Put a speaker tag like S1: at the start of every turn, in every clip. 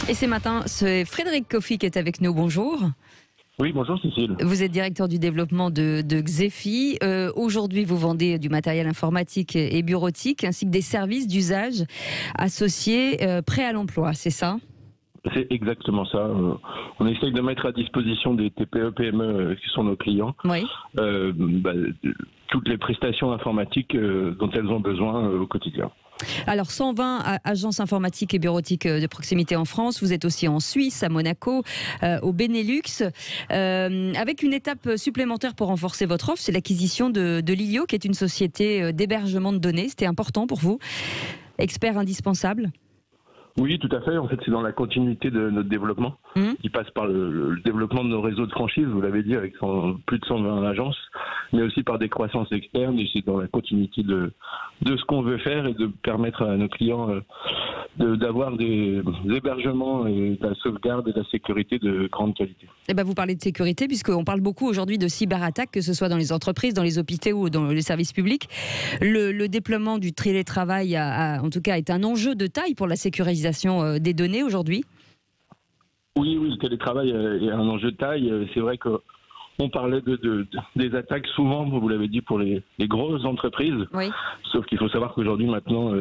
S1: Et ce matin, c'est Frédéric Coffy qui est avec nous. Bonjour.
S2: Oui, bonjour Cécile.
S1: Vous êtes directeur du développement de Xefi. Aujourd'hui, vous vendez du matériel informatique et bureautique ainsi que des services d'usage associés prêts à l'emploi, c'est ça ?
S2: C'est exactement ça. On essaye de mettre à disposition des TPE, PME qui sont nos clients,
S1: Oui.
S2: Toutes les prestations informatiques dont elles ont besoin au quotidien.
S1: Alors 120 agences informatiques et bureautiques de proximité en France. Vous êtes aussi en Suisse, à Monaco, au Benelux, avec une étape supplémentaire pour renforcer votre offre, c'est l'acquisition de Lilio, qui est une société d'hébergement de données. C'était important pour vous, expert indispensable?
S2: Oui, tout à fait. En fait, c'est dans la continuité de notre développement, qui passe par le développement de nos réseaux de franchise, vous l'avez dit, avec plus de 120 agences, mais aussi par des croissances externes. Et c'est dans la continuité de ce qu'on veut faire et de permettre à nos clients d'avoir des hébergements et de la sauvegarde et de la sécurité de grande qualité.
S1: Eh ben, vous parlez de sécurité, puisqu'on parle beaucoup aujourd'hui de cyberattaques, que ce soit dans les entreprises, dans les hôpitaux ou dans les services publics. Le déploiement du télétravail, en tout cas, est un enjeu de taille pour la sécurisation des données aujourd'hui.
S2: Oui, le télétravail est un enjeu de taille. C'est vrai qu'on parlait des attaques souvent, vous l'avez dit, pour les grosses entreprises. Oui. Sauf qu'il faut savoir qu'aujourd'hui, maintenant,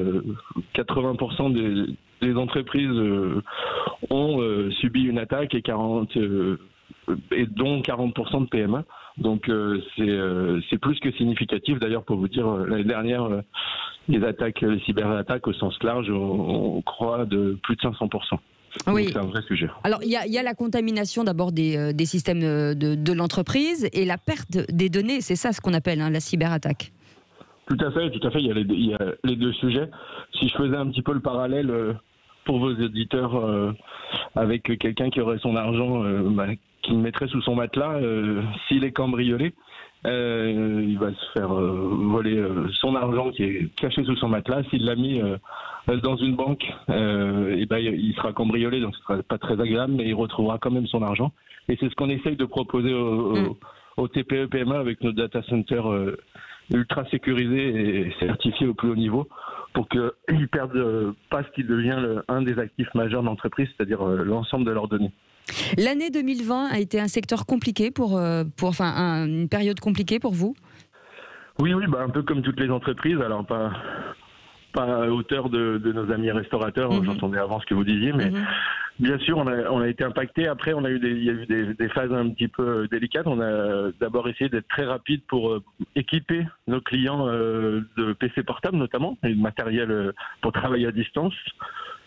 S2: 80% des entreprises ont subi une attaque et dont 40% de PME. Donc c'est plus que significatif. D'ailleurs, pour vous dire, l'année dernière, les cyberattaques au sens large, on croît de plus de 500%.
S1: Oui.
S2: Donc c'est un vrai sujet.
S1: Alors il y a la contamination d'abord des systèmes de l'entreprise et la perte des données, c'est ça ce qu'on appelle la cyberattaque.
S2: Tout à fait. Il y a les deux sujets. Si je faisais un petit peu le parallèle pour vos éditeurs avec quelqu'un qui aurait son argent qu'il mettrait sous son matelas, s'il est cambriolé, il va se faire voler son argent qui est caché sous son matelas. S'il l'a mis dans une banque, il sera cambriolé, donc ce sera pas très agréable, mais il retrouvera quand même son argent. Et c'est ce qu'on essaye de proposer aux TPE, PME avec nos data centers ultra sécurisés et certifiés au plus haut niveau, pour qu'ils ne perdent pas ce qui devient un des actifs majeurs de l'entreprise, c'est-à-dire l'ensemble de leurs données. L'année
S1: 2020 a été un secteur compliqué une période compliquée pour vous?
S2: Oui, un peu comme toutes les entreprises. Alors pas à hauteur de nos amis restaurateurs, j'entendais avant ce que vous disiez, mais bien sûr on a été impacté. Après il y a eu des phases un petit peu délicates. On a d'abord essayé d'être très rapide pour équiper nos clients de PC portables notamment, et de matériel pour travailler à distance.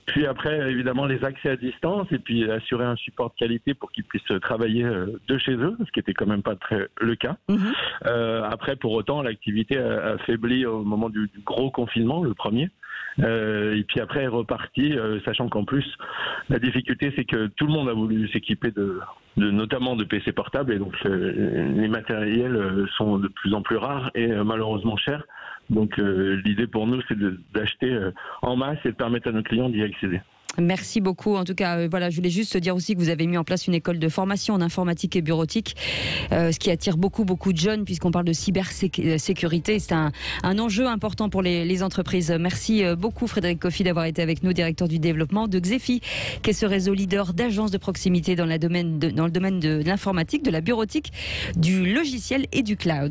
S2: Puis après, évidemment, les accès à distance et puis assurer un support de qualité pour qu'ils puissent travailler de chez eux, ce qui était quand même pas très le cas. Après, pour autant, l'activité a faibli au moment du gros confinement, le premier. Et puis après, est reparti, sachant qu'en plus, la difficulté, c'est que tout le monde a voulu s'équiper notamment de PC portables, et donc les matériels sont de plus en plus rares et malheureusement chers. Donc l'idée pour nous, c'est d'acheter en masse et de permettre à nos clients d'y accéder.
S1: Merci beaucoup. En tout cas, je voulais juste dire aussi que vous avez mis en place une école de formation en informatique et bureautique, ce qui attire beaucoup de jeunes, puisqu'on parle de cybersécurité. C'est un enjeu important pour les entreprises. Merci beaucoup Frédéric Coffy d'avoir été avec nous, directeur du développement de Xefi, qui est ce réseau leader d'agences de proximité dans le domaine de l'informatique, de la bureautique, du logiciel et du cloud.